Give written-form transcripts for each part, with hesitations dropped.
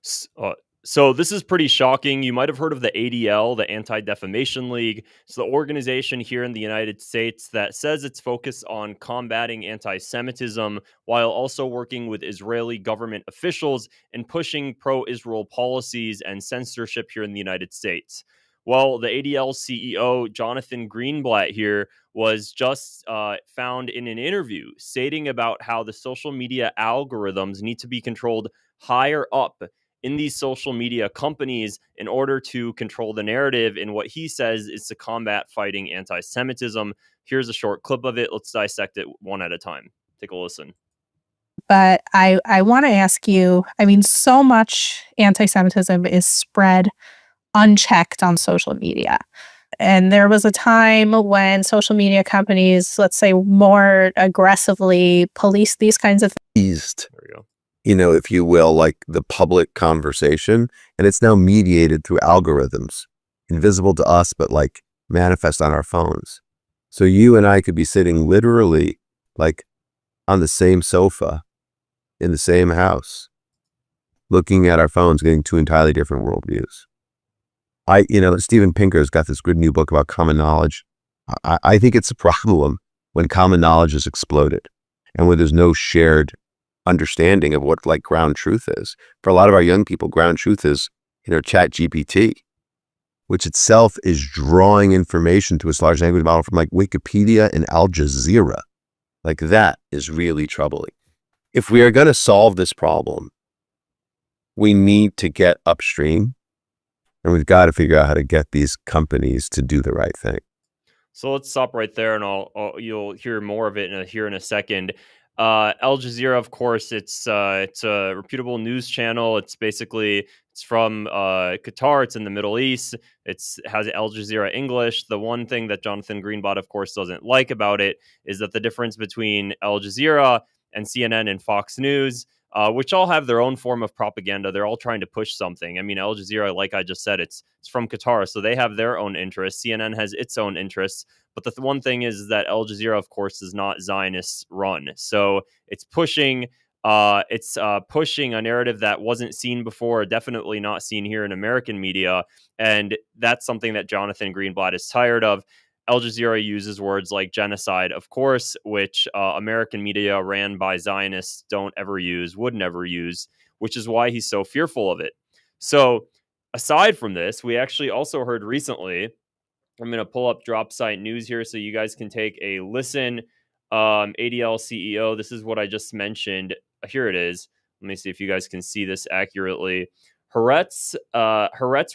S- uh, so this is pretty shocking. You might have heard of the ADL, the Anti-Defamation League. It's the organization here in the United States that says it's focused on combating anti-Semitism while also working with Israeli government officials and pushing pro-Israel policies and censorship here in the United States. Well, the ADL CEO, Jonathan Greenblatt here, was just found in an interview stating about how the social media algorithms need to be controlled higher up in these social media companies in order to control the narrative in what he says is to combat fighting anti-Semitism. Here's a short clip of it. Let's dissect it one at a time. Take a listen. But I want to ask you, I mean, so much anti-Semitism is spread unchecked on social media. And there was a time when social media companies, let's say, more aggressively police these kinds of Eased, There we go. if you will, like the public conversation. And it's now mediated through algorithms, invisible to us, but like manifest on our phones. So you and I could be sitting literally like on the same sofa in the same house, looking at our phones, getting two entirely different worldviews. Steven Pinker's got this good new book about common knowledge. I think it's a problem when common knowledge is exploded and when there's no shared understanding of what like ground truth is. For a lot of our young people, ground truth is, Chat GPT, which itself is drawing information to its large language model from like Wikipedia and Al Jazeera. Like that is really troubling. If we are going to solve this problem, we need to get upstream. And we've got to figure out how to get these companies to do the right thing. So let's stop right there, and you'll hear more of it here in a second. Al Jazeera, of course, it's a reputable news channel. It's from Qatar. It's in the Middle East. It has Al Jazeera English. The one thing that Jonathan Greenblatt, of course, doesn't like about it is that the difference between Al Jazeera and CNN and Fox News, which all have their own form of propaganda. They're all trying to push something. I mean, Al Jazeera, like I just said, it's from Qatar, so they have their own interests. CNN has its own interests. But the one thing is that Al Jazeera, of course, is not Zionist run. So it's pushing pushing a narrative that wasn't seen before, definitely not seen here in American media. And that's something that Jonathan Greenblatt is tired of. Al Jazeera uses words like genocide, of course, which American media ran by Zionists don't ever use, would never use, which is why he's so fearful of it. So, aside from this, we actually also heard recently, I'm going to pull up drop site news here so you guys can take a listen. ADL CEO, this is what I just mentioned. Here it is. Let me see if you guys can see this accurately. Haaretz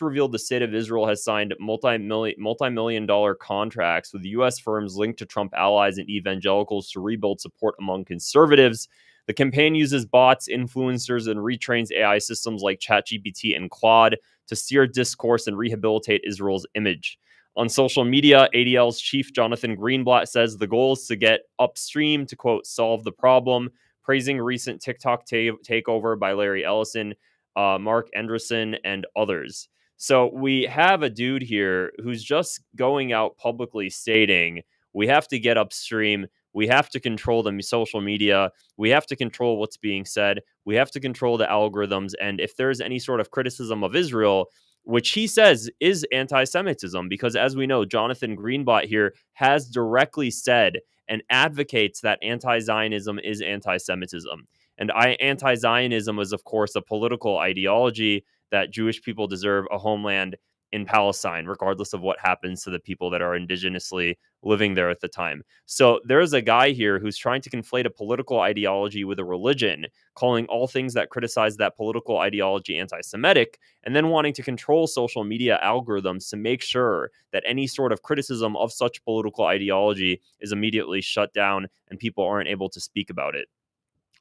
revealed the state of Israel has signed multi-million dollar contracts with U.S. firms linked to Trump allies and evangelicals to rebuild support among conservatives. The campaign uses bots, influencers, and retrains AI systems like ChatGPT and Claude to steer discourse and rehabilitate Israel's image. On social media, ADL's chief Jonathan Greenblatt says the goal is to get upstream to, quote, solve the problem, praising recent TikTok takeover by Larry Ellison, Mark Andreessen, and others. So we have a dude here who's just going out publicly stating we have to get upstream. We have to control the social media. We have to control what's being said. We have to control the algorithms. And if there's any sort of criticism of Israel, which he says is anti-Semitism, because as we know, Jonathan Greenblatt here has directly said and advocates that anti-Zionism is anti-Semitism. And anti-Zionism is, of course, a political ideology that Jewish people deserve a homeland in Palestine, regardless of what happens to the people that are indigenously living there at the time. So there's a guy here who's trying to conflate a political ideology with a religion, calling all things that criticize that political ideology anti-Semitic, and then wanting to control social media algorithms to make sure that any sort of criticism of such political ideology is immediately shut down and people aren't able to speak about it.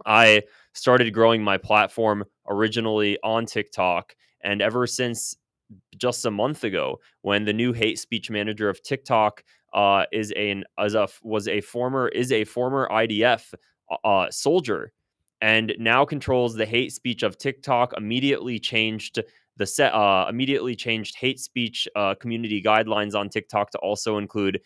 I started growing my platform originally on TikTok, and ever since just a month ago, when the new hate speech manager of TikTok was a former IDF soldier, and now controls the hate speech of TikTok. Immediately changed hate speech community guidelines on TikTok to also include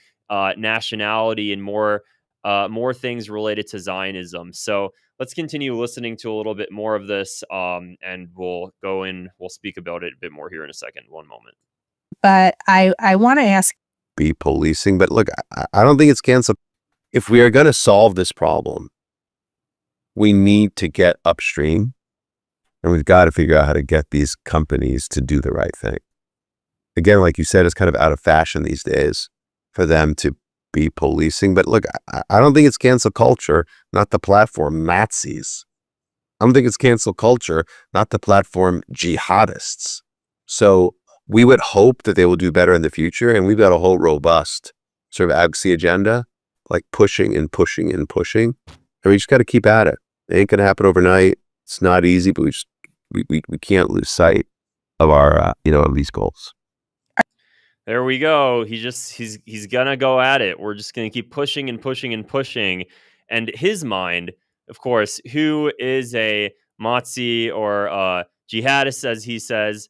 nationality and more more things related to Zionism. So let's continue listening to a little bit more of this, and we'll speak about it a bit more here in a second. One moment. But I want to ask. Be policing, but look, I don't think it's cancel. If we are going to solve this problem, we need to get upstream, and we've got to figure out how to get these companies to do the right thing. Again, like you said, it's kind of out of fashion these days for them to be policing. But look, I don't think it's cancel culture, not the platform Nazis. I don't think it's cancel culture, not the platform jihadists. So we would hope that they will do better in the future. And we've got a whole robust sort of advocacy agenda, like pushing and pushing and pushing. And we just got to keep at it. It ain't going to happen overnight. It's not easy, but we can't lose sight of our, of these goals. There we go. He's gonna go at it. We're just gonna keep pushing and pushing and pushing. And his mind, of course, who is a Matzi or jihadist, as he says,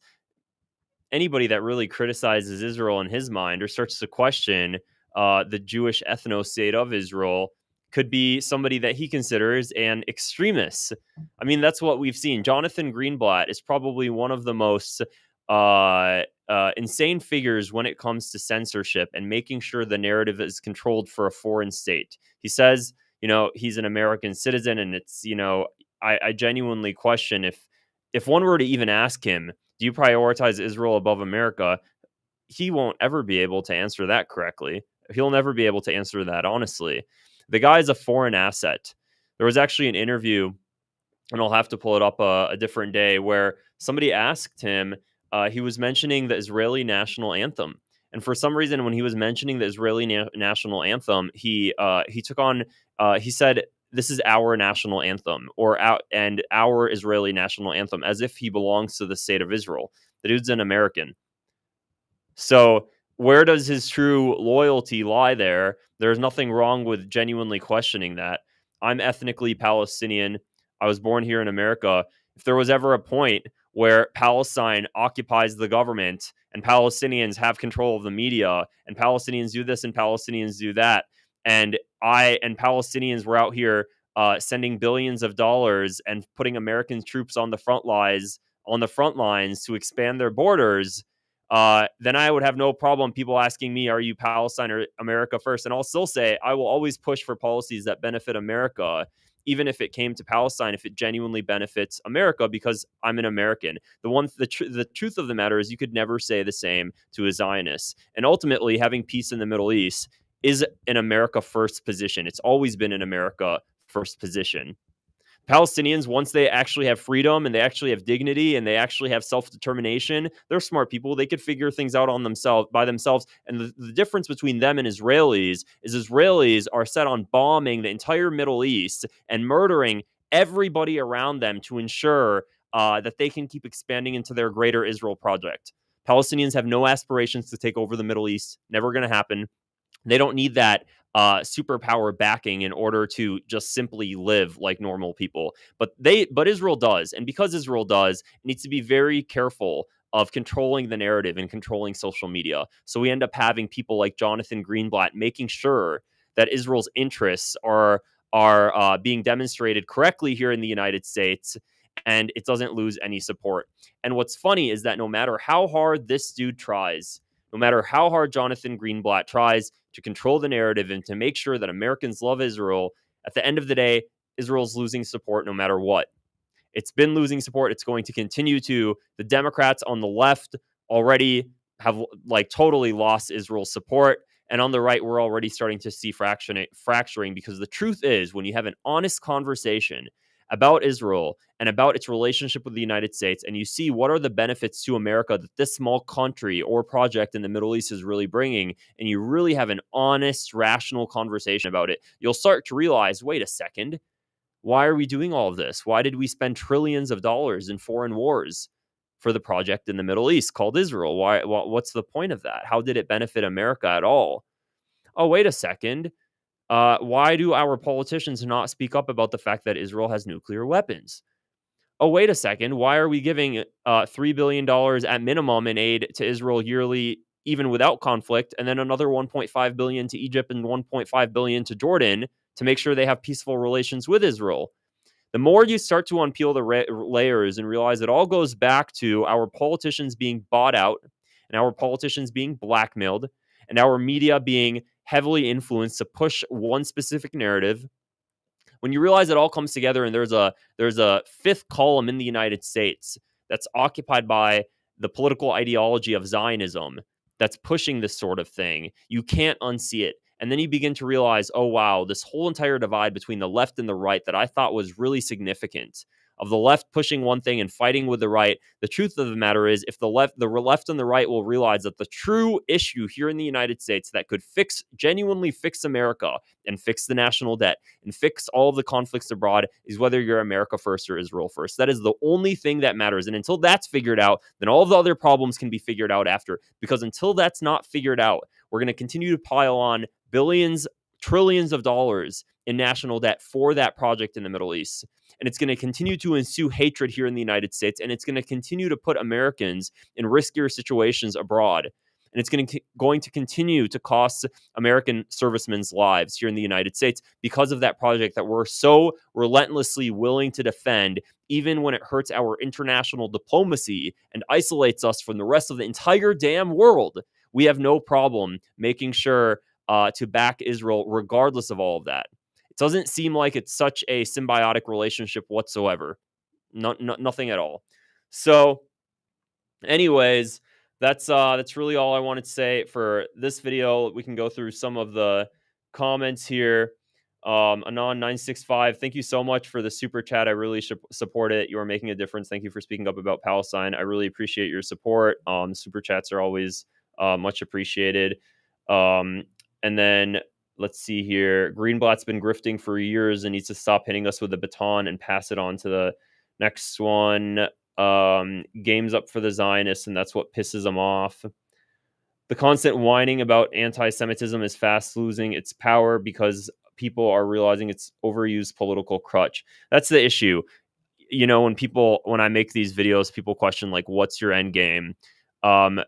anybody that really criticizes Israel in his mind or starts to question the Jewish ethno-state of Israel could be somebody that he considers an extremist. I mean, that's what we've seen. Jonathan Greenblatt is probably one of the most insane figures when it comes to censorship and making sure the narrative is controlled for a foreign state. He says, he's an American citizen, and it's, I genuinely question if one were to even ask him, do you prioritize Israel above America? He won't ever be able to answer that correctly. He'll never be able to answer that honestly. The guy is a foreign asset. There was actually an interview, and I'll have to pull it up a different day, where somebody asked him, he was mentioning the Israeli national anthem. And for some reason, when he was mentioning the Israeli national anthem, he took on, he said, this is our national anthem, or our Israeli national anthem, as if he belongs to the state of Israel. The dude's an American. So where does his true loyalty lie there? There's nothing wrong with genuinely questioning that. I'm ethnically Palestinian. I was born here in America. If there was ever a point where Palestine occupies the government and Palestinians have control of the media and Palestinians do this and Palestinians do that, and Palestinians were out here sending billions of dollars and putting American troops on the front lines to expand their borders, then I would have no problem people asking me, are you Palestine or America first? And I'll still say I will always push for policies that benefit America, even if it came to Palestine, if it genuinely benefits America, because I'm an American. The truth of the matter is you could never say the same to a Zionist. And ultimately, having peace in the Middle East is an America first position. It's always been an America first position. Palestinians, once they actually have freedom and they actually have dignity and they actually have self-determination, they're smart people. They could figure things out by themselves. And the difference between them and Israelis is Israelis are set on bombing the entire Middle East and murdering everybody around them to ensure that they can keep expanding into their greater Israel project. Palestinians have no aspirations to take over the Middle East. Never going to happen. They don't need that superpower backing in order to just simply live like normal people. But Israel does. And because Israel does, it needs to be very careful of controlling the narrative and controlling social media. So we end up having people like Jonathan Greenblatt making sure that Israel's interests are being demonstrated correctly here in the United States, and it doesn't lose any support. And what's funny is that no matter how hard this dude tries, no matter how hard Jonathan Greenblatt tries to control the narrative and to make sure that Americans love Israel, at the end of the day, Israel's losing support no matter what. It's been losing support. It's going to continue to. The Democrats on the left already have totally lost Israel's support. And on the right, we're already starting to see fracturing, because the truth is, when you have an honest conversation about Israel and about its relationship with the United States, and you see what are the benefits to America that this small country or project in the Middle East is really bringing, and you really have an honest, rational conversation about it, you'll start to realize, wait a second, why are we doing all of this? Why did we spend trillions of dollars in foreign wars for the project in the Middle East called Israel? What's the point of that? How did it benefit America at all? Oh, wait a second. Why do our politicians not speak up about the fact that Israel has nuclear weapons? Oh, wait a second. Why are we giving $3 billion at minimum in aid to Israel yearly, even without conflict, and then another $1.5 billion to Egypt and $1.5 billion to Jordan to make sure they have peaceful relations with Israel. The more you start to unpeel the layers and realize it all goes back to our politicians being bought out and our politicians being blackmailed and our media being heavily influenced to push one specific narrative. When you realize it all comes together and there's a fifth column in the United States that's occupied by the political ideology of Zionism that's pushing this sort of thing, you can't unsee it. And then you begin to realize, oh, wow, this whole entire divide between the left and the right that I thought was really significant, of the left pushing one thing and fighting with the right. The truth of the matter is, if the left and the right will realize that the true issue here in the United States that could genuinely fix America and fix the national debt and fix all of the conflicts abroad is whether you're America first or Israel first. That is the only thing that matters. And until that's figured out, then all of the other problems can be figured out after. Because until that's not figured out, we're going to continue to pile on billions, trillions of dollars in national debt for that project in the Middle East. And it's going to continue to ensue hatred here in the United States. And it's going to continue to put Americans in riskier situations abroad. And it's going to continue to cost American servicemen's lives here in the United States because of that project that we're so relentlessly willing to defend, even when it hurts our international diplomacy and isolates us from the rest of the entire damn world. We have no problem making sure to back Israel regardless of all of that. It doesn't seem like it's such a symbiotic relationship whatsoever. Nothing at all. So, anyways, that's really all I wanted to say for this video. We can go through some of the comments here. Anon965, thank you so much for the super chat. I really support it. You are making a difference. Thank you for speaking up about Palestine. I really appreciate your support. Super chats are always much appreciated. And then let's see here. Greenblatt's been grifting for years and needs to stop hitting us with the baton and pass it on to the next one. Game's up for the Zionists, and that's what pisses them off. The constant whining about anti-Semitism is fast losing its power because people are realizing it's overused political crutch. That's the issue. You know, when I make these videos, people question, like, what's your end game?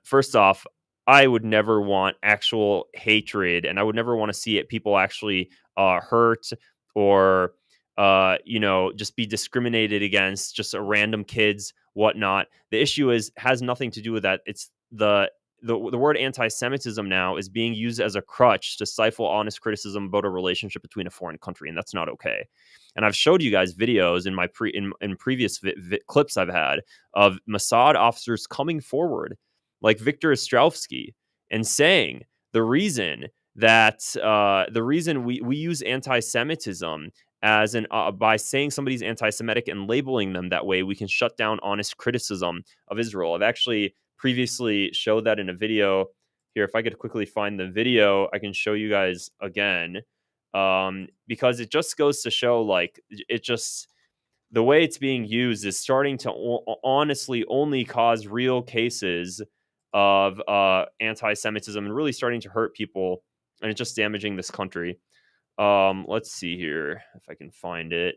First off, I would never want actual hatred, and I would never want to see people actually hurt or just be discriminated against, just a random kids, whatnot. The issue has nothing to do with that. It's the word anti-Semitism now is being used as a crutch to stifle honest criticism about a relationship between a foreign country, and that's not okay. And I've showed you guys videos in my previous clips I've had of Mossad officers coming forward, like Victor Ostrovsky, and saying the reason we use anti-Semitism as by saying somebody's anti-Semitic and labeling them that way, we can shut down honest criticism of Israel. I've actually previously showed that in a video here. If I could quickly find the video, I can show you guys again, because it just goes to show, like, the way it's being used is starting to honestly only cause real cases of anti-Semitism and really starting to hurt people, and it's just damaging this country. Let's see here if I can find it.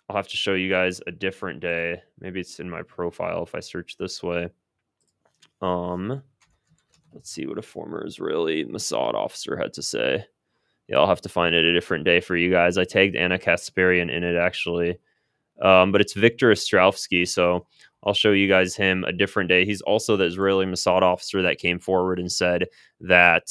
I'll have to show you guys a different day. Maybe it's in my profile if I search this way. Let's see what a former Israeli Mossad officer had to say. Yeah, I'll have to find it a different day for you guys. I tagged Anna Kasparian in it, actually. But it's Victor Ostrovsky, so I'll show you guys him a different day. He's also the Israeli Mossad officer that came forward and said that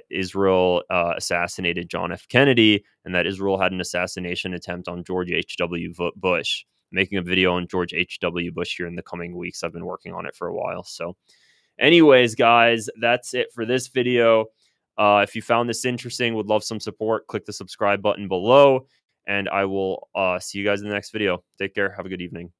Israel assassinated John F. Kennedy and that Israel had an assassination attempt on George H.W. Bush. I'm making a video on George H.W. Bush here in the coming weeks. I've been working on it for a while. So anyways, guys, that's it for this video. If you found this interesting, would love some support, click the subscribe button below, and I will see you guys in the next video. Take care. Have a good evening.